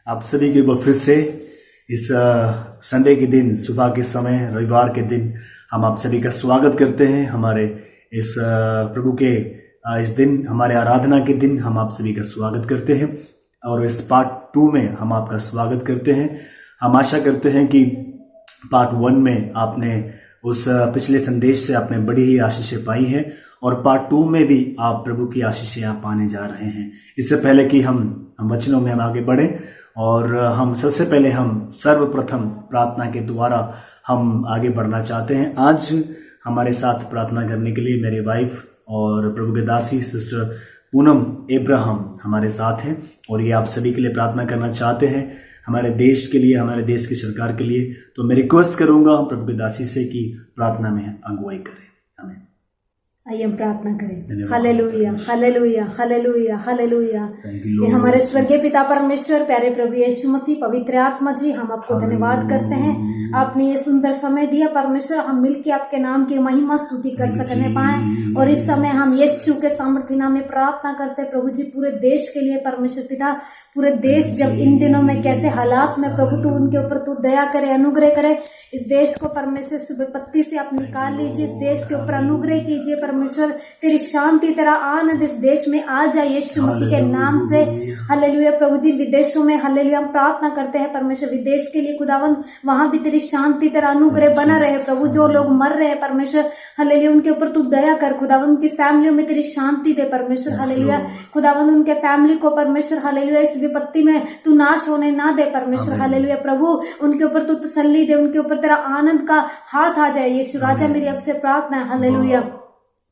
आप सभी के फिर से इस संडे के दिन, सुबह के समय, रविवार के दिन हम आप सभी का स्वागत करते हैं। हमारे इस प्रभु के इस दिन, हमारे आराधना के दिन हम आप सभी का स्वागत करते हैं और इस पार्ट 2 में हम आपका स्वागत करते हैं। हम आशा करते हैं कि पार्ट 1 में आपने उस पिछले संदेश से आपने बड़ी ही आशीषें पाई हैं और पार्ट 2 में भी आप प्रभु की आशीषें आप पाने जा रहे हैं। इससे पहले कि हम वचनों में हम आगे बढ़े और हम सबसे पहले हम सर्वप्रथम प्रार्थना के द्वारा हम आगे बढ़ना चाहते हैं। आज हमारे साथ प्रार्थना करने के लिए मेरे वाइफ और प्रभु के दासी सिस्टर पूनम एब्राहम हमारे साथ हैं और ये आप सभी के लिए प्रार्थना करना चाहते हैं, हमारे देश के लिए, हमारे देश की सरकार के लिए। तो मैं रिक्वेस्ट करूंगा प्रभु के दासी से कि प्रार्थना में अगुवाई करें। आमीन। आइए हम प्रार्थना करें। Hallelujah, hallelujah, hallelujah, hallelujah. ये हमारे स्वर्गीय पिता परमेश्वर, प्यारे प्रभु यीशु मसीह, पवित्र आत्मा जी, हम आपको धन्यवाद करते हैं। आपने ये सुंदर समय दिया परमेश्वर, हम मिलकर आपके नाम की महिमा स्तुति कर सकने पाए। और इस समय हम यीशु के सामर्थ्य नाम में प्रार्थना करते हैं प्रभु जी, पूरे देश के लिए परमेश्वर पिता, पूरे देश जब इन दिनों में कैसे हालात में प्रभु तू उनके ऊपर तू दया करे, अनुग्रह करे। इस देश को परमेश्वर से विपत्ति से आप निकाल लीजिए, इस देश के ऊपर अनुग्रह कीजिए परमेश्वर, तेरी शांति, तेरा आनंद इस देश में आ जाए यीशु मसीह के नाम से। हालेलुया प्रभु जी, विदेशों में हालेलुया हम प्रार्थना करते हैं परमेश्वर, विदेश के लिए खुदावंद, वहां भी तेरी शांति, तेरा अनुग्रह बना रहे प्रभु। जो लोग मर रहे हैं परमेश्वर हालेलुया, उनके ऊपर तू दया कर खुदावंद, उनकी फैमिलियों में तेरी शांति दे परमेश्वर हालेलुया। खुदावंद उनके फैमिली को परमेश्वर हालेलुया इस विपत्ति में तू नाश होने ना दे परमेश्वर हालेलुया। प्रभु उनके ऊपर तू तसल्ली दे, उनके ऊपर तेरा आनंद का हाथ आ जाए यीशु राजा। मेरी आपसे प्रार्थना है हालेलुया,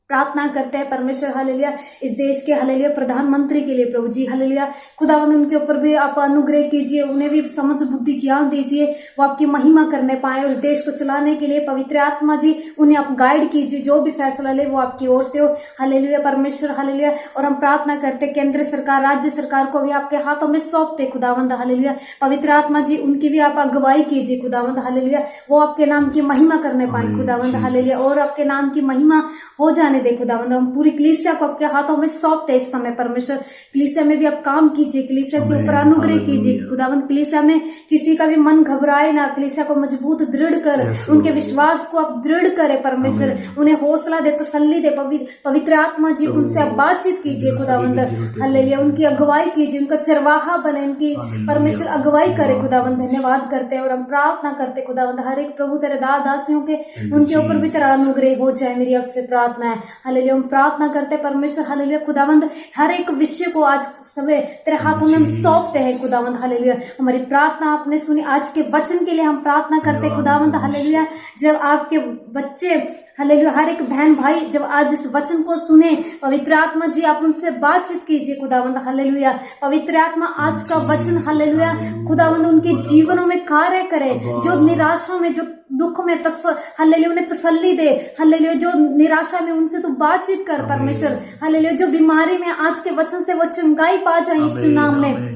प्रार्थना करते हैं परमेश्वर हालेलुया इस देश के हालेलुया प्रधानमंत्री के लिए प्रभु जी हालेलुया। खुदावंद उनके ऊपर भी आप अनुग्रह कीजिए, उन्हें भी समझ बुद्धि ज्ञान दीजिए, वो आपकी महिमा करने पाए और इस देश को चलाने के लिए पवित्र आत्मा जी उन्हें आप गाइड कीजिए, जो भी फैसला ले वो आपकी ओर से हो हालेलुया परमेश्वर हालेलुया। और हम प्रार्थना करते केंद्र सरकार, राज्य सरकार को भी आपके हाथों में सौंपते खुदावंद हालेलुया। पवित्र आत्मा जी उनकी भी आप अगुवाई कीजिए खुदावंद हालेलुया, वो आपके नाम की महिमा करने पाए खुदावंद हालेलुया, और आपके नाम की महिमा हो जाने दे खुदावंद। हम पूरी कलीसिया को आपके हाथों में सौंपते इस समय परमेश्वर, कलीसिया में भी आप काम कीजिए, कलीसिया के ऊपर अनुग्रह कीजिए खुदावंद। कलीसिया में किसी का भी मन घबराए ना, कलीसिया को मजबूत दृढ़ कर, उनके विश्वास को आप दृढ़ करे परमेश्वर, उन्हें हौसला दे, तसल्ली दे पवित्र आत्मा जी। उनसे आप बातचीत कीजिए खुदावंद हालेलुया, उनकी अगुवाई कीजिए, उनका चरवाहा बने, उनकी परमेश्वर अगुवाई करे खुदावंद। धन्यवाद करते हैं और हम प्रार्थना करते खुदावंद, हर एक प्रभु तेरे दासियों के उनके ऊपर भी तेरा अनुग्रह हो जाए, मेरी आपसे प्रार्थना है हालेलुया। हम प्रार्थना करते परमेश्वर हालेलुया खुदावंद, हर एक विषय को आज समय तेरे हाथों में हम सौंपते हैं खुदावंद हालेलुया। हमारी प्रार्थना आपने सुनी, आज के वचन के लिए हम प्रार्थना करते खुदावंद हालेलुया। जब आपके बच्चे हालेलुया, हर एक बहन भाई जब आज इस वचन को सुने, पवित्र आत्मा जी आप उनसे बातचीत कीजिए खुदावंद हालेलुया। पवित्र आत्मा आज का वचन हालेलुया खुदावंद उनके जीवनों में कार्य करे, जो निराशा में, जो दुख में हालेलुया उन्हें तसल्ली दे हालेलुया, जो निराशा में उनसे तू बातचीत कर परमेश्वर हालेलुया, जो बीमारी में आज के वचन से वो चंगाई पा जाए यीशु नाम में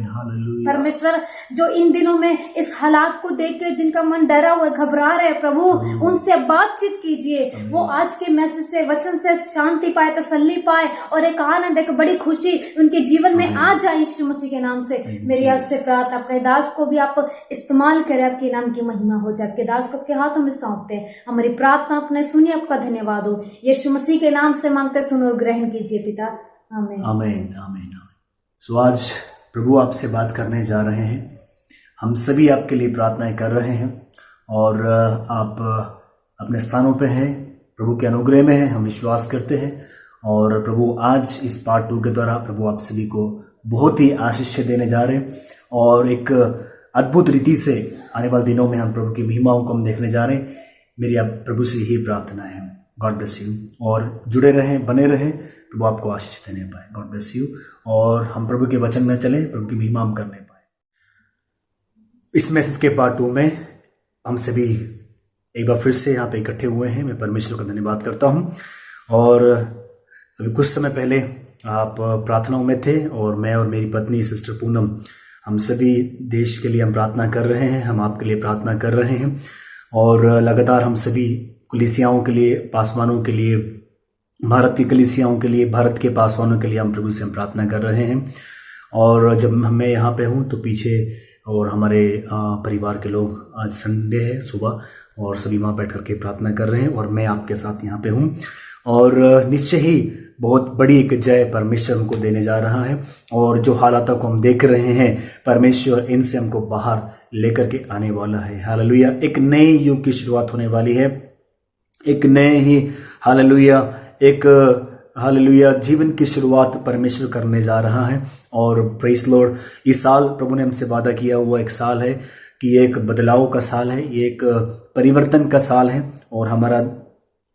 परमेश्वर। जो इन दिनों में इस हालात को देख के जिनका मन डरा हुआ, घबरा रहे प्रभु, उनसे बातचीत कीजिए, वो आज के मैसेज से, वचन से शांति पाए, तसल्ली पाए और एक आनंद, एक बड़ी खुशी उनके जीवन में आ जाए यीशु मसीह के नाम से। मेरी आपसे प्रार्थना, अपने दास को भी आप इस्तेमाल करें, आपके नाम की महिमा हो जाए। आपके दास को आपके हाथों में सौंपते हैं, हमारी प्रार्थना आपने सुनी, आपका धन्यवाद हो, यीशु मसीह के नाम से मांगते सुनो और ग्रहण कीजिए पिता, आमीन आमीन आमीन। सो आज प्रभु आपसे बात करने जा रहे हैं, हम सभी आपके लिए प्रार्थनाएं कर रहे हैं और आप अपने स्थानों पे हैं, प्रभु के अनुग्रह में हैं, हम विश्वास करते हैं। और प्रभु आज इस पार्ट 2 के द्वारा प्रभु आप सभी को बहुत ही आशीष देने जा रहे हैं और एक अद्भुत रीति से आने वाले दिनों में हम प्रभु की महिमाओं को हम देखने जा रहे हैं। मेरी आप प्रभु से यही प्रार्थना है। गॉड ब्लेस यू और जुड़े रहें, बने रहें, प्रभु आपको आशीष देने पाए। गॉड ब्लेस यू और हम प्रभु के वचन में चलें, प्रभु की महिमा हम करने पाए। इस मैसेज के पार्ट 2 में हम सभी एक बार फिर से यहाँ पे इकट्ठे हुए हैं। मैं परमेश्वर का धन्यवाद करता हूँ। और अभी कुछ समय पहले आप प्रार्थनाओं में थे और मैं और मेरी पत्नी सिस्टर पूनम, हम सभी देश के लिए हम प्रार्थना कर रहे हैं, हम आपके लिए प्रार्थना कर रहे हैं और लगातार हम सभी कलीसियाओं के लिए, पासवानों के लिए, भारत की कलीसियाओं के लिए, भारत के पासवानों के लिए हम प्रभु से हम प्रार्थना कर रहे हैं। और जब मैं यहाँ पे हूँ तो पीछे और हमारे परिवार के लोग, आज संडे है सुबह, और सभी वहाँ बैठ करके प्रार्थना कर रहे हैं और मैं आपके साथ यहाँ पे हूँ। और निश्चय ही बहुत बड़ी एक जय परमेश्वर हमको देने जा रहा है, और जो हालातों को हम देख रहे हैं परमेश्वर इनसे हमको बाहर लेकर के आने वाला है। हालेलुया। एक नए युग की शुरुआत होने वाली है, एक नए ही हालेलुया जीवन की शुरुआत परमेश्वर करने जा रहा है। और प्रेज़ लॉर्ड, इस साल प्रभु ने हमसे वादा किया हुआ एक साल है कि ये एक बदलाव का साल है, ये एक परिवर्तन का साल है, और हमारा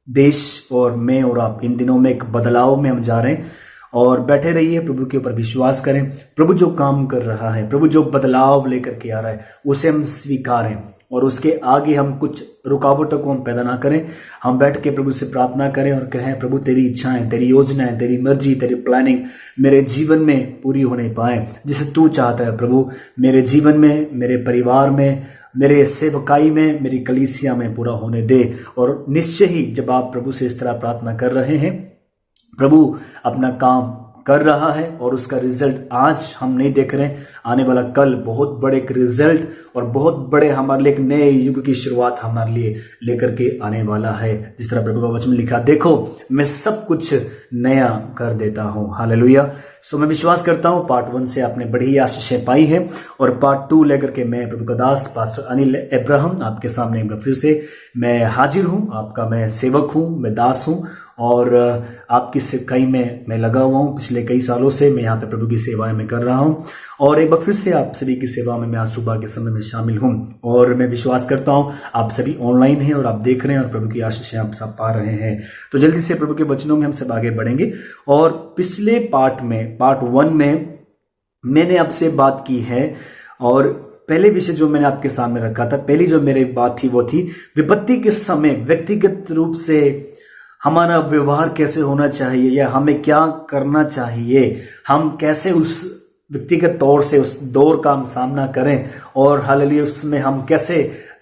देश और मैं और आप इन दिनों में एक बदलाव में हम जा रहे हैं। और बैठे रहिए, प्रभु के ऊपर विश्वास करें। प्रभु जो काम कर रहा है, प्रभु जो बदलाव लेकर के आ रहा है, उसे हम स्वीकारें और उसके आगे हम कुछ रुकावटों को हम पैदा ना करें। हम बैठ के प्रभु से प्रार्थना करें और कहें, प्रभु तेरी इच्छाएं, तेरी योजनाएं, तेरी मर्जी, तेरी प्लानिंग मेरे जीवन में पूरी होने पाए, जिसे तू चाहता है। प्रभु मेरे जीवन में, मेरे परिवार में, मेरे सेवकाई में, मेरी कलीसिया में पूरा होने दे। और निश्चय ही जब आप प्रभु से इस तरह प्रार्थना कर रहे हैं, प्रभु अपना काम कर रहा है और उसका रिजल्ट आज हम नहीं देख रहे हैं, आने वाला कल बहुत बड़े एक रिजल्ट और बहुत बड़े हमारे लिए एक नए युग की शुरुआत हमारे लिए लेकर के आने वाला है। जिस तरह प्रभु का वचन में लिखा, देखो मैं सब कुछ नया कर देता हूँ। हालेलुया। सो मैं विश्वास करता हूँ पार्ट 1 से आपने बड़ी आशीषें पाई है, और पार्ट 2 लेकर के मैं प्रभु का दास पास्टर अनिल अब्राहम आपके सामने फिर से मैं हाजिर हूँ। आपका मैं सेवक हूँ, मैं दास हूँ, और आपकी सेवकाई में मैं लगा हुआ हूँ। पिछले कई सालों से मैं यहाँ पे प्रभु की सेवाएं में कर रहा हूँ, और एक बार फिर से आप सभी की सेवा में मैं आज सुबह के समय में शामिल हूँ। और मैं विश्वास करता हूँ आप सभी ऑनलाइन हैं और आप देख रहे हैं और प्रभु की आशीषें आप सब पा रहे हैं। तो जल्दी से प्रभु के वचनों में हम सब आगे बढ़ेंगे। और पिछले पार्ट 1 में मैंने आपसे बात की है, और पहले विषय जो मैंने आपके सामने रखा था, पहली जो मेरी बात थी वो थी विपत्ति के समय व्यक्तिगत रूप से हमारा व्यवहार कैसे होना चाहिए, या हमें क्या करना चाहिए, हम कैसे उस व्यक्तिगत तौर से उस दौर का हम सामना करें, और हालेलुया उसमें हम कैसे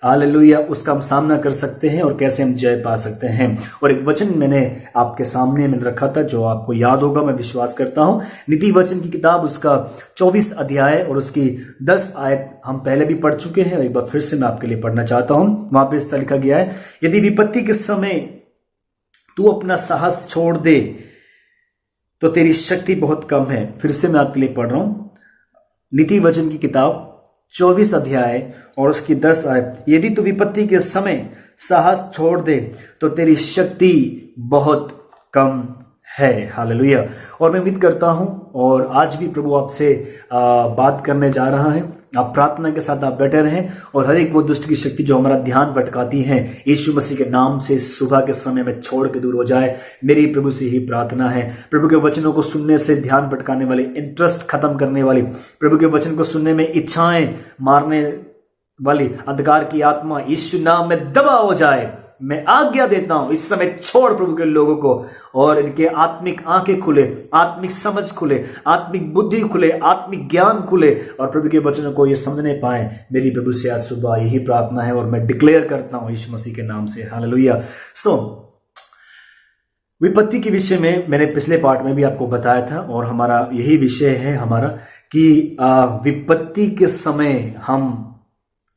हालेलुया उसका हम सामना कर सकते हैं और कैसे हम जय पा सकते हैं। और एक वचन मैंने आपके सामने मैंने रखा था जो आपको याद होगा, मैं विश्वास करता हूं। नीति वचन की किताब उसका 24 अध्याय और उसकी 10 आयत हम पहले भी पढ़ चुके हैं, और एक बार फिर से मैं आपके लिए पढ़ना चाहता हूं। वहां पे इस तरह लिखा गया है, यदि विपत्ति के समय तू अपना साहस छोड़ दे तो तेरी शक्ति बहुत कम है। फिर से मैं आपके लिए पढ़ रहा हूं, नीति वचन की किताब 24 अध्याय और उसकी 10 आयत, यदि तू विपत्ति के समय साहस छोड़ दे तो तेरी शक्ति बहुत कम है। हालेलुया। और मैं उम्मीद करता हूं और आज भी प्रभु आपसे बात करने जा रहा है। आप प्रार्थना के साथ आप बैठे रहें, और हर एक वो दुष्ट की शक्ति जो हमारा ध्यान भटकाती है, यीशु मसीह के नाम से सुबह के समय में छोड़ के दूर हो जाए। मेरी प्रभु से ही प्रार्थना है। प्रभु के वचनों को सुनने से ध्यान भटकाने वाली, इंटरेस्ट खत्म करने वाली, प्रभु के वचन को सुनने में इच्छाएं मारने वाली अंधकार की आत्मा यीशु नाम में दबा हो जाए। मैं आज्ञा देता हूं इस समय, छोड़ प्रभु के लोगों को, और इनके आत्मिक आंखें खुले, आत्मिक समझ खुले, आत्मिक बुद्धि खुले, आत्मिक ज्ञान खुले, और प्रभु के वचनों को ये समझने पाए। मेरी प्रभु से आज सुबह यही प्रार्थना है, और मैं डिक्लेयर करता हूं यीशु मसीह के नाम से। हालेलुया। सो विपत्ति के विषय में मैंने पिछले पार्ट में भी आपको बताया था, और हमारा यही विषय है हमारा कि विपत्ति के समय हम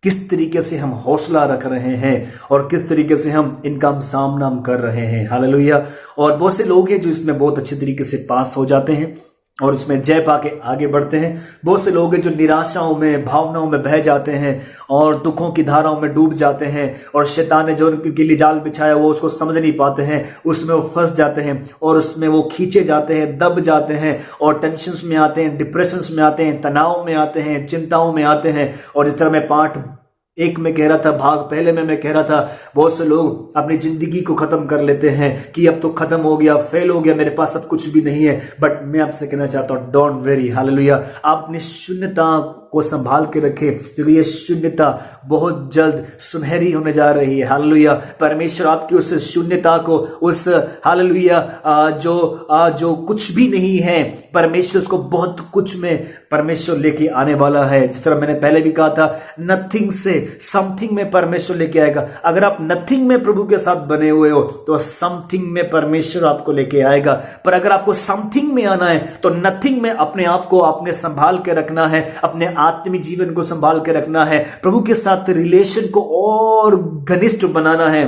किस तरीके से हम हौसला रख रहे हैं और किस तरीके से हम इनका सामना हम कर रहे हैं। हालेलुया। और बहुत से लोग हैं जो इसमें बहुत अच्छे तरीके से पास हो जाते हैं और उसमें जय पाके आगे बढ़ते हैं। बहुत से लोग हैं जो निराशाओं में, भावनाओं में बह जाते हैं और दुखों की धाराओं में डूब जाते हैं, और शैतान ने जो उनके लिए जाल बिछाया वो उसको समझ नहीं पाते हैं, उसमें वो फंस जाते हैं और उसमें वो खींचे जाते हैं, दब जाते हैं, और टेंशन्स में आते हैं, डिप्रेशंस में आते हैं, तनाव में आते हैं, चिंताओं में आते हैं। और इस तरह मैं पार्ट 1 में कह रहा था, भाग पहले में मैं कह रहा था, बहुत से लोग अपनी जिंदगी को खत्म कर लेते हैं कि अब तो खत्म हो गया, फेल हो गया, मेरे पास अब कुछ भी नहीं है। बट मैं आपसे कहना चाहता हूं, डोंट वेरी। हालेलुया। आप अपनी शून्यता को संभाल के रखें, क्योंकि ये शून्यता बहुत जल्द सुनहरी होने जा रही है। हालेलुया। परमेश्वर आपकी उस शून्यता को, उस हालेलुया जो कुछ भी नहीं है, परमेश्वर उसको बहुत कुछ में परमेश्वर लेके आने वाला है। जिस तरह मैंने पहले भी कहा था, नथिंग से समथिंग में परमेश्वर लेके आएगा। अगर आप नथिंग में प्रभु के साथ बने हुए हो तो समथिंग में परमेश्वर आपको लेके आएगा। पर अगर आपको समथिंग में आना है तो नथिंग में अपने आप को आपने संभाल के रखना है, अपने आत्मिक जीवन को संभाल के रखना है, प्रभु के साथ रिलेशन को और घनिष्ठ बनाना है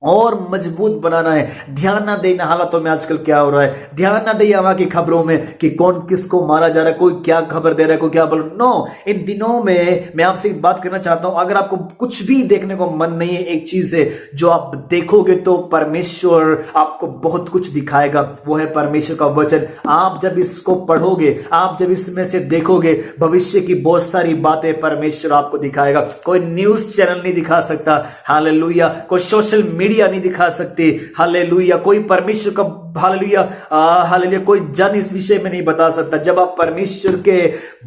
और मजबूत बनाना है। ध्यान ना देना हालातों में आजकल क्या हो रहा है, ध्यान ना देना वहां की खबरों में कि कौन किसको मारा जा रहा है, कोई क्या खबर दे रहा है, कोई क्या बोल। नो, इन दिनों में मैं आपसे एक बात करना चाहता हूं, अगर आपको कुछ भी देखने को मन नहीं है, एक चीज है जो आप देखोगे तो परमेश्वर आपको बहुत कुछ दिखाएगा, वो है परमेश्वर का वचन। आप जब इसको पढ़ोगे, आप जब इसमें से देखोगे, भविष्य की बहुत सारी बातें परमेश्वर आपको दिखाएगा। कोई न्यूज चैनल नहीं दिखा सकता, हालेलुया, कोई सोशल मीडिया नहीं दिखा सकते, हालेलुया, कोई परमेश्वर का हालेलुया हालेलुया कोई जन इस विषय में नहीं बता सकता। जब आप परमेश्वर के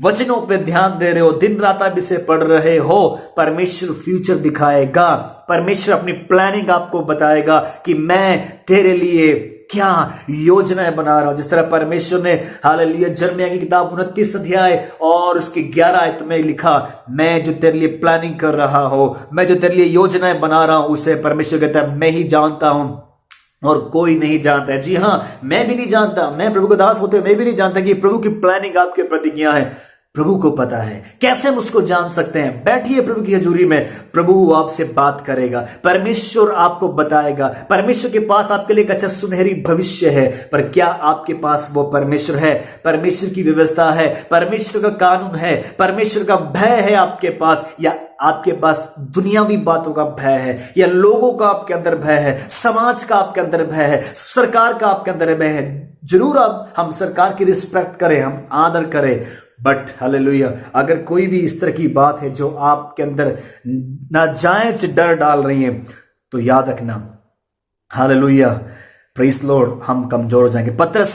वचनों पे ध्यान दे रहे हो, दिन रात आप इसे पढ़ रहे हो, परमेश्वर फ्यूचर दिखाएगा, परमेश्वर अपनी प्लानिंग आपको बताएगा कि मैं तेरे लिए क्या योजनाएं बना रहा हूं। जिस तरह परमेश्वर ने हालेलुया यिर्मयाह की किताब 29 अध्याय और उसके 11 आयत में लिखा, मैं जो तेरे लिए प्लानिंग कर रहा हूं, मैं जो तेरे लिए योजनाएं बना रहा हूं, उसे परमेश्वर कहता है मैं ही जानता हूं और कोई नहीं जानता है। जी हां, मैं भी नहीं जानता, मैं प्रभु का दास होते मैं भी नहीं जानता कि प्रभु की प्लानिंग आपके प्रति क्या है। प्रभु को पता है। कैसे हम उसको जान सकते हैं? बैठिए प्रभु की हजूरी में, प्रभु आपसे बात करेगा, परमेश्वर आपको बताएगा। परमेश्वर के पास आपके लिए एक अच्छा सुनहरी भविष्य है, पर क्या आपके पास वो परमेश्वर है? परमेश्वर की व्यवस्था है, परमेश्वर का कानून है, परमेश्वर का भय है आपके पास, या आपके पास दुनियावी बातों का भय है, या लोगों का आपके अंदर भय है, समाज का आपके अंदर भय है, सरकार का आपके अंदर भय है? जरूर हम सरकार की रिस्पेक्ट करें, हम आदर करें, बट हालेलुया अगर कोई भी इस तरह की बात है जो आपके अंदर नाजायज डर डाल रही है, तो याद रखना हालेलुया प्रेज़ लॉर्ड, हम कमजोर हो जाएंगे। पतरस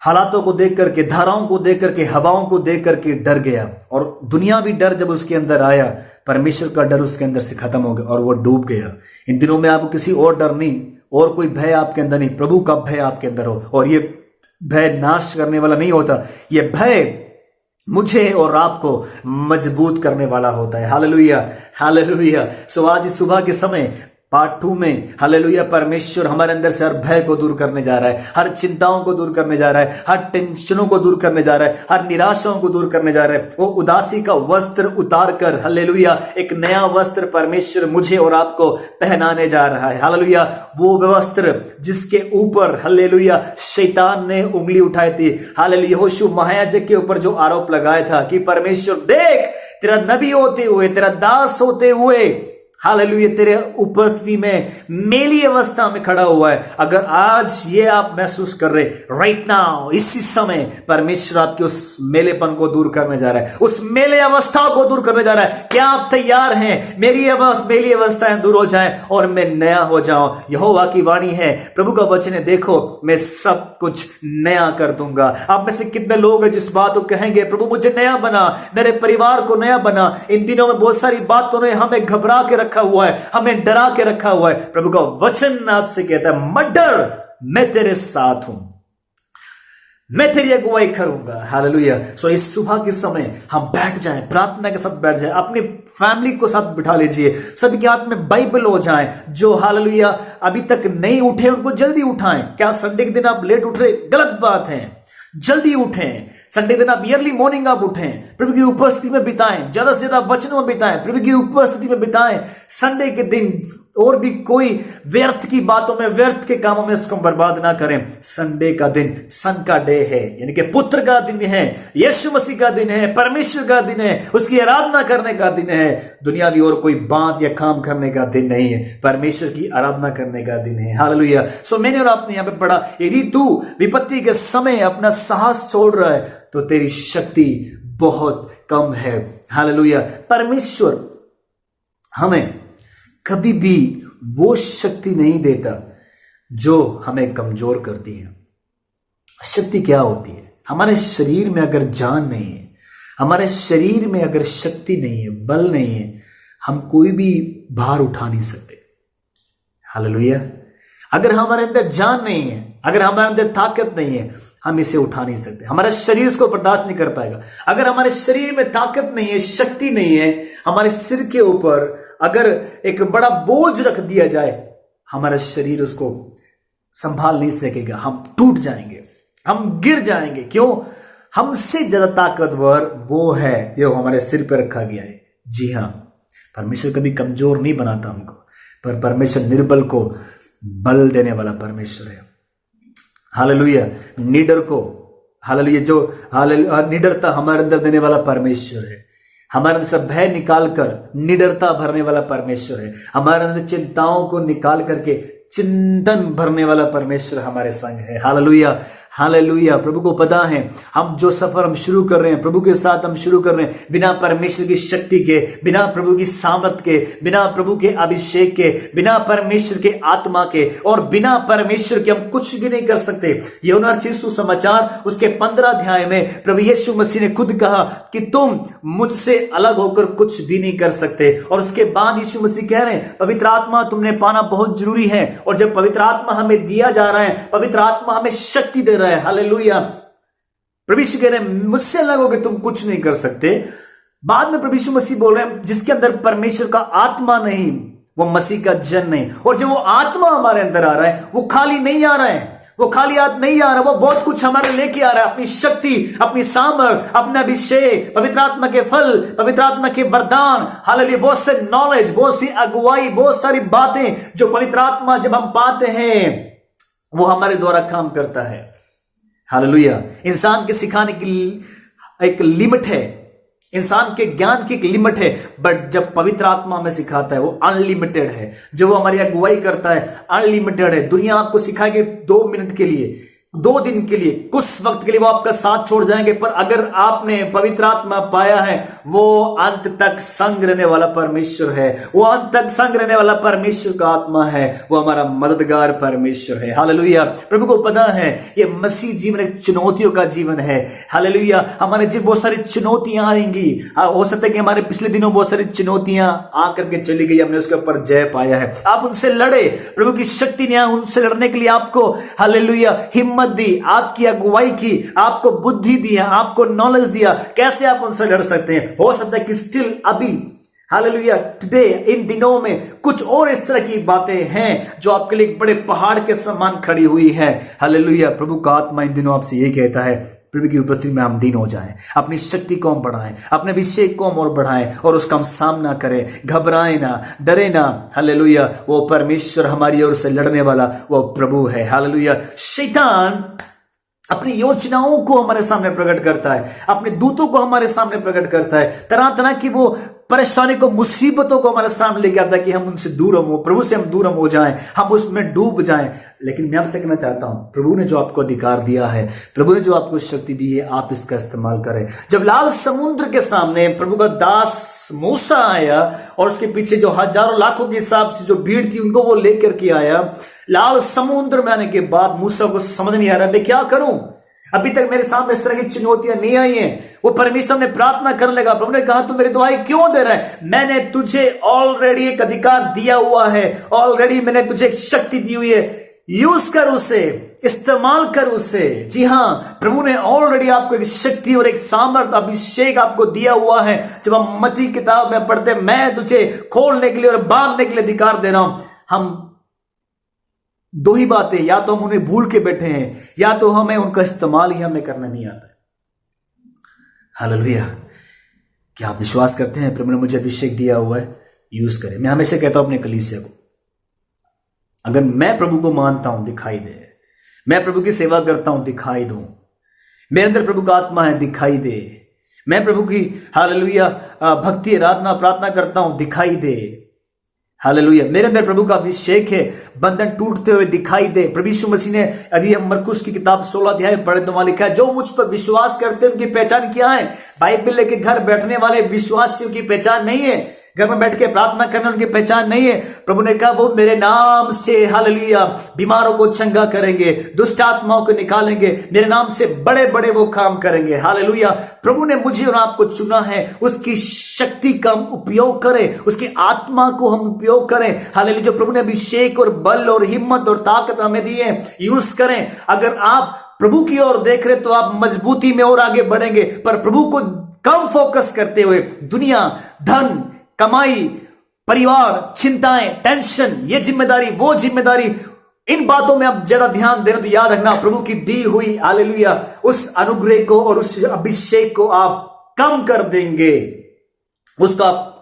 हालातों को देख करके, धाराओं को देख करके, हवाओं को देख करके डर गया, और दुनियावी डर जब उसके अंदर आया, परमेश्वर का डर उसके अंदर से खत्म हो गया और वो डूब गया। इन दिनों में आपको किसी और डर नहीं और कोई भय आपके अंदर नहीं, प्रभु का भय आपके अंदर हो। और ये भय नाश करने वाला नहीं होता, ये भय मुझे और आपको मजबूत करने वाला होता है। Hallelujah hallelujah. सो आज इस सुबह के समय पार्ट 2 में हालेलुया परमेश्वर हमारे अंदर से हर भय को दूर करने जा रहा है, हर चिंताओं को दूर करने जा रहा है, हर टेंशनों को दूर करने जा रहा है, हर निराशाओं को दूर करने जा रहा है। वो उदासी का वस्त्र उतार कर हालेलुया एक नया वस्त्र परमेश्वर मुझे और आपको पहनाने जा रहा है। हालेलुया वो वस्त्र जिसके ऊपर हालेलुया शैतान ने उंगली उठाई थी, हालेलुया यहोशू महायाजक के ऊपर जो आरोप लगाया था कि परमेश्वर देख तेरा नबी होते हुए, तेरा दास होते हुए हालेलुया तेरे उपस्थिति में मेली अवस्था में खड़ा हुआ है। अगर आज ये आप महसूस कर रहे राइट नाउ, इसी समय परमेश्वर आपके उस मेलेपन को दूर करने जा रहा है, उस मेले अवस्था को दूर करने जा रहा है। क्या आप तैयार हैं? मेली अवस्थाएं दूर हो जाएं और मैं नया हो जाऊं। यहोवा की वाणी है, प्रभु का वचन है, देखो मैं सब कुछ नया कर दूंगा। आप में से कितने लोग हैं जिस बात को कहेंगे प्रभु मुझे नया बना, मेरे परिवार को नया बना। इन दिनों में बहुत सारी बातों ने हमें घबरा के रखा हुआ है, हमें डरा के रखा हुआ है। प्रभु का वचन आपसे कहता है मत डर, मैं तेरे साथ हूं, मैं तेरी अगुवाई करूंगा। हालेलुया। सो इस सुबह के समय हम बैठ जाएं, प्रार्थना के साथ बैठ जाएं, अपनी फैमिली को साथ बिठा लीजिए, सभी के हाथ में बाइबल हो जाए। जो हालेलुया अभी तक नहीं उठे उनको जल्दी उठाएं। क्या संडे के दिन आप लेट उठ रहे? गलत बात है, जल्दी उठें। संडे दिन आप अर्ली मॉर्निंग आप उठें, प्रभु की उपस्थिति में बिताएं, ज्यादा से ज्यादा वचनों में बिताएं, प्रभु की उपस्थिति में बिताएं। संडे के दिन और भी कोई व्यर्थ की बातों में, व्यर्थ के कामों में इसको बर्बाद ना करें। संडे का दिन सन का डे है, यानी कि पुत्र का दिन है, यीशु मसीह का दिन है, परमेश्वर का दिन है, उसकी आराधना करने का दिन है। दुनियावी और कोई बात या काम करने का दिन नहीं है, परमेश्वर की आराधना करने का दिन है। हालेलुया। सो मैंने और आपने यहां पे पढ़ा, यदि तू विपत्ति के समय अपना साहस छोड़ रहा है तो तेरी शक्ति बहुत कम है। हालेलुया। परमेश्वर हमें कभी भी वो शक्ति नहीं देता जो हमें कमजोर करती है। शक्ति क्या होती है? हमारे शरीर में अगर जान नहीं है, हमारे शरीर में अगर शक्ति नहीं है, बल नहीं है, हम कोई भी भार उठा नहीं सकते। हालेलुया। अगर हमारे अंदर जान नहीं है, अगर हमारे अंदर ताकत नहीं है, हम इसे उठा नहीं सकते। हमारा शरीर इसको बर्दाश्त नहीं कर पाएगा। अगर हमारे शरीर में ताकत नहीं है, शक्ति नहीं है, हमारे सिर के ऊपर अगर एक बड़ा बोझ रख दिया जाए, हमारा शरीर उसको संभाल नहीं सकेगा, हम टूट जाएंगे, हम गिर जाएंगे। क्यों? हमसे ज्यादा ताकतवर वो है जो हमारे सिर पर रखा गया है। जी हाँ, परमेश्वर कभी कमजोर नहीं बनाता हमको, पर परमेश्वर निर्बल को बल देने वाला परमेश्वर है। हालेलुया। निडर को, हालेलुया, जो निडरता हमारे अंदर देने वाला परमेश्वर है। हमारे अंदर से भय निकाल कर निडरता भरने वाला परमेश्वर है। हमारे अंदर चिंताओं को निकाल करके चिंतन भरने वाला परमेश्वर हमारे संग है। Hallelujah, hallelujah. प्रभु को पता है हम जो सफर हम शुरू कर रहे हैं, प्रभु के साथ हम शुरू कर रहे हैं, बिना परमेश्वर की शक्ति के, बिना प्रभु की सामर्थ के, बिना प्रभु के अभिषेक के, बिना परमेश्वर के आत्मा के और बिना परमेश्वर के हम कुछ भी नहीं कर सकते। यूहन्ना रचित सुसमाचार उसके 15 अध्याय में प्रभु यीशु मसीह ने खुद कहा कि तुम मुझसे अलग होकर कुछ भी नहीं कर सकते। और उसके बाद यीशु मसीह कह रहे हैं पवित्र आत्मा तुमने पाना बहुत जरूरी है। और जब पवित्र आत्मा हमें दिया जा रहा है, पवित्र आत्मा हमें शक्ति दे रहा है। हालेलुया। प्रभु यीशु कह रहे हैं मुझसे अलग होकर तुम कुछ नहीं कर सकते। बाद में प्रभु यीशु मसीह बोल रहे हैं जिसके अंदर परमेश्वर का आत्मा नहीं वो मसीह का जन नहीं। और जब वो आत्मा हमारे अंदर आ रहा है वो खाली नहीं आ रहा है, वो खाली हाथ नहीं आ रहा, वो बहुत कुछ हमारे लेके आ रहा है। अपनी शक्ति, अपनी सामर्थ, अपना अभिषेक, पवित्र आत्मा के फल, पवित्र आत्मा के वरदान, हालेलुया, बहुत से नॉलेज, बहुत सी अगुवाई, बहुत सारी बातें जो पवित्र आत्मा जब हम पाते हैं वो हमारे द्वारा काम करता है। हालेलुया। इंसान के सिखाने की एक लिमिट है, इंसान के ज्ञान की एक लिमिट है, बट जब पवित्र आत्मा में सिखाता है वो अनलिमिटेड है। जब वो हमारी अगुवाई करता है अनलिमिटेड है। दुनिया आपको सिखाएगी 2 मिनट के लिए, 2 दिन के लिए, कुछ वक्त के लिए वो आपका साथ छोड़ जाएंगे, पर अगर आपने पवित्र आत्मा पाया है वो अंत तक संग रहने वाला परमेश्वर है। वो अंत तक संग रहने वाला परमेश्वर का आत्मा है, वो हमारा मददगार परमेश्वर है। हालेलुया। प्रभु को पता है ये मसीह जीवन एक चुनौतियों का जीवन है। हालेलुया। हमारे जीवन बहुत सारी चुनौतियां आएंगी। हो सकता है कि हमारे पिछले दिनों बहुत सारी चुनौतियां आकर के चली गई, हमने उसके ऊपर जय पाया है। आप उनसे लड़े, प्रभु की शक्ति ने उनसे लड़ने के लिए आपको हालेलुया हिम्मत दी, आपकी अगुवाई की, आपको बुद्धि दिया, आपको नॉलेज दिया, कैसे आप उनसे लड़ सकते हैं। हो सकता है कि स्टिल अभी हालेलुया टुडे इन दिनों में कुछ और इस तरह की बातें हैं जो आपके लिए बड़े पहाड़ के समान खड़ी हुई है। हालेलुया। प्रभु का आत्मा इन दिनों आपसे ये कहता है प्रभु की उपस्थिति में हम दीन हो जाएं, अपनी शक्ति को हम बढ़ाएं, अपने अभिषेक को हम और बढ़ाएं और उसका हम सामना करें। घबराएं ना, डरे ना। हालेलुया। वो परमेश्वर हमारी ओर से लड़ने वाला वो प्रभु है। हालेलुया। शैतान अपनी योजनाओं को हमारे सामने प्रकट करता है, अपने दूतों को हमारे सामने प्रकट करता है, तरह तरह की वो परेशानी को, मुसीबतों को हमारे सामने लेके आता है कि हम उनसे दूर हो, प्रभु से हम दूर हो जाएं, हम उसमें डूब जाएं। लेकिन मैं आपसे कहना चाहता हूं प्रभु ने जो आपको अधिकार दिया है, प्रभु ने जो आपको शक्ति दी है, आप इसका इस्तेमाल करें। जब लाल समुद्र के सामने प्रभु का दास मूसा आया और उसके पीछे जो हजारों लाखों के हिसाब से जो भीड़ थी उनको वो लेकर के आया, लाल समुद्र में आने के बाद मूसा को समझ नहीं आ रहा मैं क्या करूं, अभी तक मेरे सामने इस तरह की चुनौतियां नहीं आई हैं। वो परमेश्वर ने प्रार्थना करने लगा, प्रभु ने कहा तू मेरी दुआई क्यों दे रहा है, मैंने तुझे ऑलरेडी एक अधिकार दिया हुआ है, ऑलरेडी मैंने तुझे एक शक्ति दी हुई है, यूज कर उसे, इस्तेमाल कर उसे। जी हाँ, प्रभु ने ऑलरेडी आपको एक शक्ति और एक सामर्थ, अभिषेक आपको दिया हुआ है। जब हम मत्ती किताब में पढ़ते मैं तुझे खोलने के लिए और बांधने के लिए अधिकार दे रहा हूं, हम 2 ही बातें, या तो हम उन्हें भूल के बैठे हैं या तो हमें उनका इस्तेमाल ही हमें करना नहीं आता है। हालेलुया। क्या आप विश्वास करते हैं प्रभु ने मुझे अभिषेक दिया हुआ है, यूज करें। मैं हमेशा कहता हूं अपने कलीसिया को, अगर मैं प्रभु को मानता हूं दिखाई दे, मैं प्रभु की सेवा करता हूं दिखाई दूं, मेरे अंदर प्रभु का आत्मा है दिखाई दे, मैं प्रभु की हालेलुया भक्ति आराधना प्रार्थना करता हूं दिखाई दे। हालेलुया। मेरे अंदर प्रभु का अभिषेक है, बंधन टूटते हुए दिखाई दे। प्रभु यीशु मसीह ने, यदि हम मरकुस की किताब 16 अध्याय पढ़े तो वहां लिखा है जो मुझ पर विश्वास करते हैं उनकी पहचान क्या है। बाइबल लेके घर बैठने वाले विश्वासियों की पहचान नहीं है, घर में बैठ के प्रार्थना करना उनकी पहचान नहीं है। प्रभु ने कहा वो मेरे नाम से हालेलुया बीमारों को चंगा करेंगे, दुष्ट आत्माओं को निकालेंगे, मेरे नाम से बड़े बड़े वो काम करेंगे। हालेलुया। प्रभु ने मुझे और आपको चुना है, उसकी शक्ति का हम उपयोग करें, उसकी आत्मा को हम उपयोग करें। हालेलुया। जो प्रभु ने अभिषेक और बल और हिम्मत और ताकत हमें दी है, यूज करें। अगर आप प्रभु की ओर देख रहे तो आप मजबूती में और आगे बढ़ेंगे, पर प्रभु को कम फोकस करते हुए दुनिया, धन, कमाई, परिवार, चिंताएं, टेंशन, ये जिम्मेदारी, वो जिम्मेदारी, इन बातों में आप ज्यादा ध्यान देना, तो याद रखना प्रभु की दी हुई हालेलुया उस अनुग्रह को और उस अभिषेक को आप कम कर देंगे, उसका आप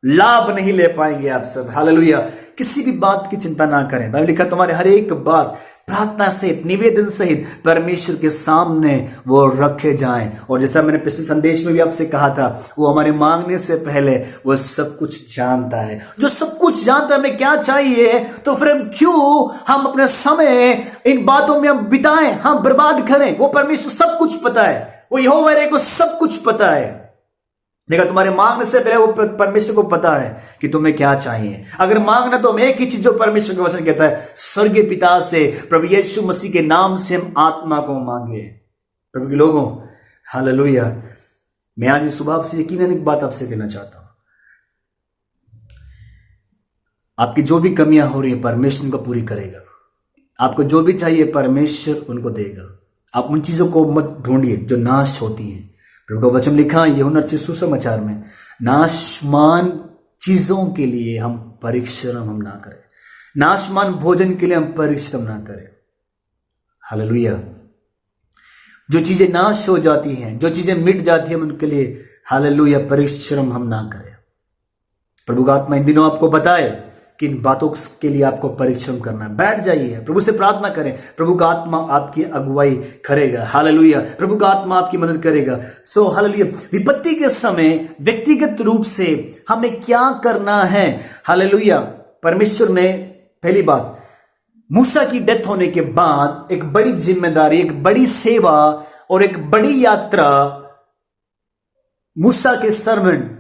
लाभ नहीं ले पाएंगे आप सब। हालेलुया। किसी भी बात की चिंता ना करें। बाइबल लिखा तुम्हारे हर एक बात प्रार्थना सहित, निवेदन सहित परमेश्वर के सामने वो रखे जाएं। और जैसा मैंने पिछले संदेश में भी आपसे कहा था, वो हमारे मांगने से पहले वो सब कुछ जानता है। जो सब कुछ जानता है हमें क्या चाहिए, तो फिर हम अपने समय इन बातों में हम बिताएं, हम बर्बाद करें। वो परमेश्वर सब कुछ पता है, वो यहोवा को सब कुछ पता है। देखा, तुम्हारे मांगने से पहले वो परमेश्वर को पता है कि तुम्हें क्या चाहिए। अगर मांगना तो हम एक ही चीज, जो परमेश्वर का वचन कहता है, स्वर्गीय पिता से प्रभु यीशु मसीह के नाम से हम आत्मा को मांगे। प्रभु के लोगों, हालेलुया। मैं आज सुबह आपसे यकीनन एक बात आपसे कहना चाहता हूं, आपकी जो भी कमियां हो रही है परमेश्वर उनको पूरी करेगा। आपको जो भी चाहिए परमेश्वर उनको देगा। आप उन चीजों को मत ढूंढिए जो नाश होती है। प्रभु का वचन लिखा है यूहन्ना सुसमाचार में, नाशमान चीजों के लिए हम परिश्रम हम ना करें, नाशमान भोजन के लिए हम परिश्रम ना करें। हालेलुया। जो चीजें नाश हो जाती हैं, जो चीजें मिट जाती हैं, उनके लिए हालेलुया परिश्रम हम ना करें। प्रभु का आत्मा इन दिनों आपको बताए किन बातों के लिए आपको परिश्रम करना है। बैठ जाइए, प्रभु से प्रार्थना करें, प्रभु का आत्मा आपकी अगुवाई करेगा। हालेलुया। प्रभु का आत्मा आपकी मदद करेगा। सो हालेलुया। विपत्ति के समय व्यक्तिगत रूप से हमें क्या करना है? हालेलुया। परमेश्वर ने पहली बात, मूसा की डेथ होने के बाद एक बड़ी जिम्मेदारी, एक बड़ी सेवा और एक बड़ी यात्रा मूसा के सर्वेंट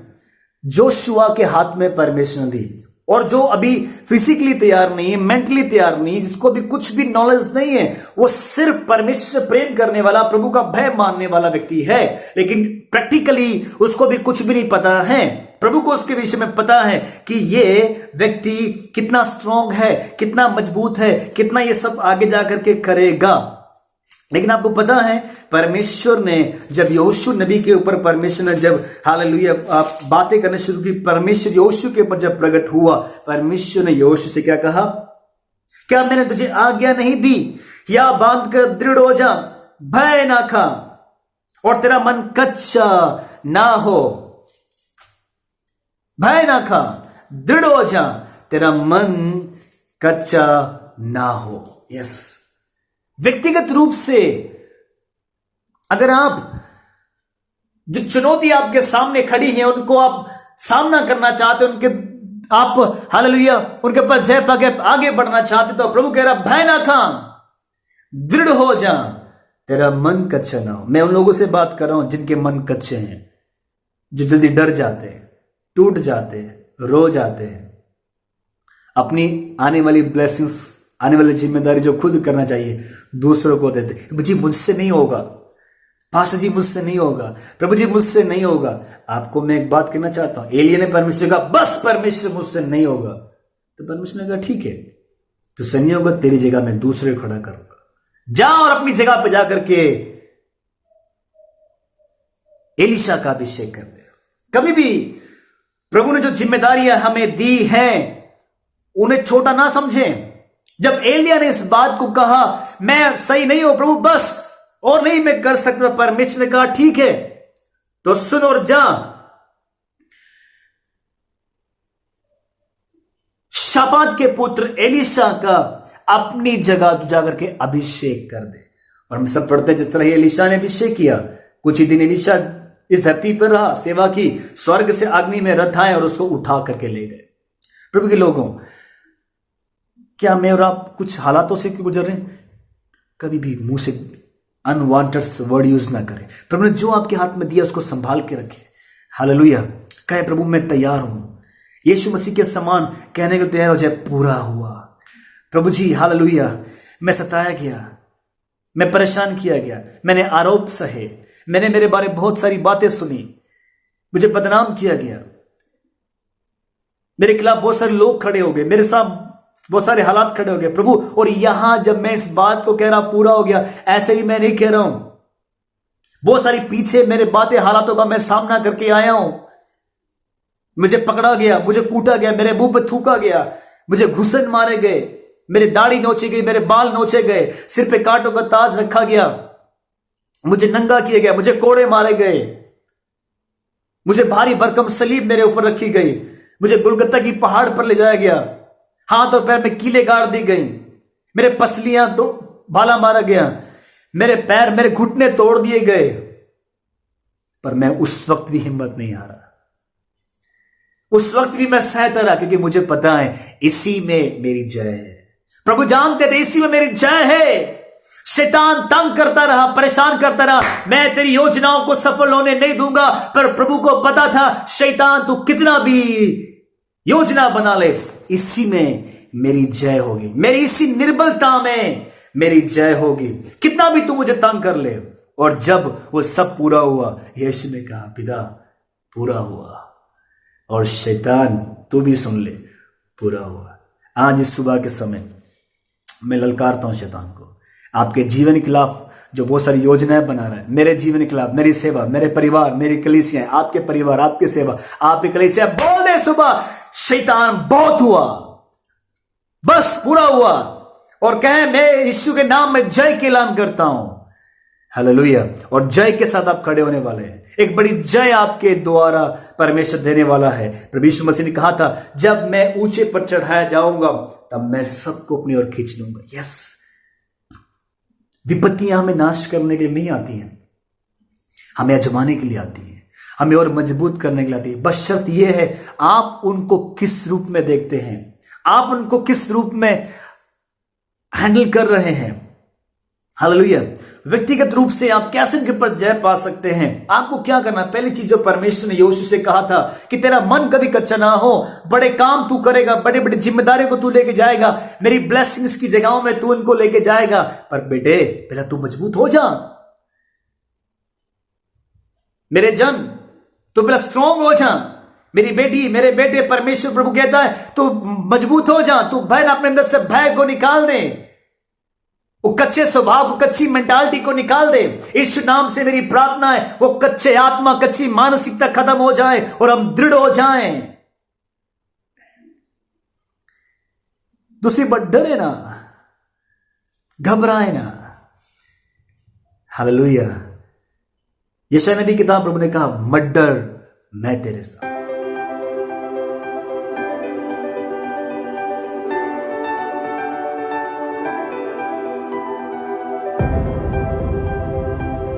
जोशुआ के हाथ में परमेश्वर ने दी। और जो अभी फिजिकली तैयार नहीं है, मेंटली तैयार नहीं है, जिसको भी कुछ भी नॉलेज नहीं है, वो सिर्फ परमेश्वर प्रेम करने वाला, प्रभु का भय मानने वाला व्यक्ति है, लेकिन प्रैक्टिकली उसको भी कुछ भी नहीं पता है। प्रभु को उसके विषय में पता है कि ये व्यक्ति कितना स्ट्रांग है, कितना मजबूत है, कितना ये सब आगे जाकर के करेगा। लेकिन आपको पता है परमेश्वर ने जब यहोशू नबी के ऊपर परमेश्वर ने जब हालेलुया आप बातें करने शुरू की, परमेश्वर यहोशू के ऊपर जब प्रकट हुआ, परमेश्वर ने यहोशू से क्या कहा? क्या मैंने तुझे आज्ञा नहीं दी, या बांध कर दृढ़ हो जा, भय ना खा और तेरा मन कच्चा ना हो। भय ना खा, दृढ़ हो जा, तेरा मन कच्चा ना हो। यस। व्यक्तिगत रूप से अगर आप जो चुनौती आपके सामने खड़ी है उनको आप सामना करना चाहते, उनके आप हालेलुया उनके ऊपर जय पाके आगे बढ़ना चाहते, तो प्रभु कह रहा भय ना खा, दृढ़ हो जा, तेरा मन कच्चा ना हो। मैं उन लोगों से बात कर रहा हूं जिनके मन कच्चे हैं, जो जल्दी डर जाते हैं, टूट जाते हैं, रो जाते हैं, अपनी आने वाली ब्लेसिंग्स, आने वाली जिम्मेदारी जो खुद करना चाहिए दूसरों को देते। जी मुझसे नहीं होगा, पास्टर जी मुझसे नहीं होगा, प्रभु जी मुझसे नहीं होगा। आपको मैं एक बात कहना चाहता हूं, एलिया ने परमेश्वर कहा बस परमेश्वर मुझसे नहीं होगा, तो परमेश्वर ने कहा ठीक है, तो सही होगा, तेरी जगह मैं दूसरे खड़ा करूंगा। जा और अपनी जगह पे जाकर के एलिशा का अभिषेक कर दे। कभी भी प्रभु ने जो जिम्मेदारियां हमें दी हैं उन्हें छोटा ना समझें। जब एलिया ने इस बात को कहा मैं सही नहीं हूं प्रभु, बस और नहीं मैं कर सकता, परमेश्वर ने कहा ठीक है, तो सुन और जा। शापात के पुत्र एलिशा का अपनी जगह जाकर के अभिषेक कर दे। और हम सब पढ़ते हैं जिस तरह एलिशा ने अभिषेक किया, कुछ ही दिन एलिशा इस धरती पर रहा, सेवा की, स्वर्ग से अग्नि में रथ आए और उसको उठा करके ले गए। प्रभु के लोगों, क्या मैं और आप कुछ हालातों से गुजर रहे हैं? कभी भी मुंह से अनवांटेड वर्ड यूज ना करें। प्रभु ने जो आपके हाथ में दिया उसको संभाल के रखें। हालेलुया। कहे प्रभु मैं तैयार हूं, यीशु मसीह के समान कहने के लिए तैयार हो जाए, पूरा हुआ। प्रभु जी हालेलुया, मैं सताया गया, मैं परेशान किया गया, मैंने आरोप सहे, मैंने मेरे बारे में बहुत सारी बातें सुनी, मुझे बदनाम किया गया, मेरे खिलाफ बहुत सारे लोग खड़े हो गए, मेरे साथ बहुत सारे हालात खड़े हो गए प्रभु। और यहां जब मैं इस बात को कह रहा पूरा हो गया, ऐसे ही मैं नहीं कह रहा हूं, बहुत सारी पीछे मेरे बातें हालातों का मैं सामना करके आया हूं। मुझे पकड़ा गया, मुझे कूटा गया, मेरे मुंह पे थूका गया, मुझे घुसन मारे गए, मेरी दाढ़ी नोची गई, मेरे बाल नोचे गए, सिर पे कांटों का ताज रखा गया, मुझे नंगा किया गया, मुझे कोड़े मारे गए, मुझे भारी भरकम सलीब मेरे ऊपर रखी गई, मुझे गुलगुता की पहाड़ पर ले जाया गया, हाथ और पैर में कीले गाड़ दी गई, मेरे पसलियां तो भाला मारा गया, मेरे पैर, मेरे घुटने तोड़ दिए गए। पर मैं उस वक्त भी हिम्मत नहीं हारा, उस वक्त भी मैं सहता रहा, क्योंकि मुझे पता है इसी में मेरी जय है। प्रभु जानते थे इसी में मेरी जय है। शैतान तंग करता रहा, परेशान करता रहा, मैं तेरी योजनाओं को सफल होने नहीं दूंगा, पर प्रभु को पता था शैतान तू कितना भी योजना बना ले, इसी में मेरी जय होगी, मेरी इसी निर्बलता में मेरी जय होगी, कितना भी तू मुझे तंग कर ले। और जब वो सब पूरा हुआ, यीशु ने कहा पिता पूरा हुआ, और शैतान तू भी सुन ले, पूरा हुआ। आज इस सुबह के समय मैं ललकारता हूं शैतान को, आपके जीवन के खिलाफ जो बहुत सारी योजनाएं बना रहा है, मेरे जीवन के खिलाफ, मेरी सेवा, मेरे परिवार, मेरी कलीसियां, आपके परिवार, आपकी सेवा, आपकी कलीसियां, बोल दे सुबह शैतान बहुत हुआ, बस पूरा हुआ, और कहे मैं यीशु के नाम में जय के ऐलान करता हूं। हालेलुया। और जय के साथ आप खड़े होने वाले हैं, एक बड़ी जय आपके द्वारा परमेश्वर देने वाला है। प्रभु यीशु मसीह ने कहा था जब मैं ऊंचे पर चढ़ाया जाऊंगा तब मैं सबको अपनी ओर खींच लूंगा। यस, विपत्तियां हमें नाश करने के लिए नहीं आती हैं, हमें आजमाने के लिए आती हैं, हमें और मजबूत करने के लिए आती है। बस शर्त यह है आप उनको किस रूप में देखते हैं, आप उनको किस रूप में हैंडल कर रहे हैं। हालेलुया। व्यक्तिगत रूप से आप कैसे उनके ऊपर जय पा सकते हैं? आपको क्या करना है? पहली चीज जो परमेश्वर ने यहोशू से कहा था कि तेरा मन कभी कच्चा ना हो, बड़े काम तू करेगा, बड़े बड़े जिम्मेदारियों को तू लेके जाएगा, मेरी ब्लेसिंग्स की जगहों में तू उनको लेके जाएगा, पर बेटे पहले तू मजबूत हो जा। मेरे जन तू पहले स्ट्रांग हो जा। मेरी बेटी, मेरे बेटे, परमेश्वर प्रभु कहता है तू मजबूत हो जा, तू भय अपने अंदर से भय को निकाल दे, वो कच्चे स्वभाव को, कच्ची मेंटालिटी को निकाल दे। इस नाम से मेरी प्रार्थना है वो कच्चे आत्मा, कच्ची मानसिकता खत्म हो जाए और हम दृढ़ हो जाएं। दूसरी बात, डरे ना, घबराए ना। हालेलुया। यशायाह नबी किताब प्रभु ने कहा मत डर, मैं तेरे साथ।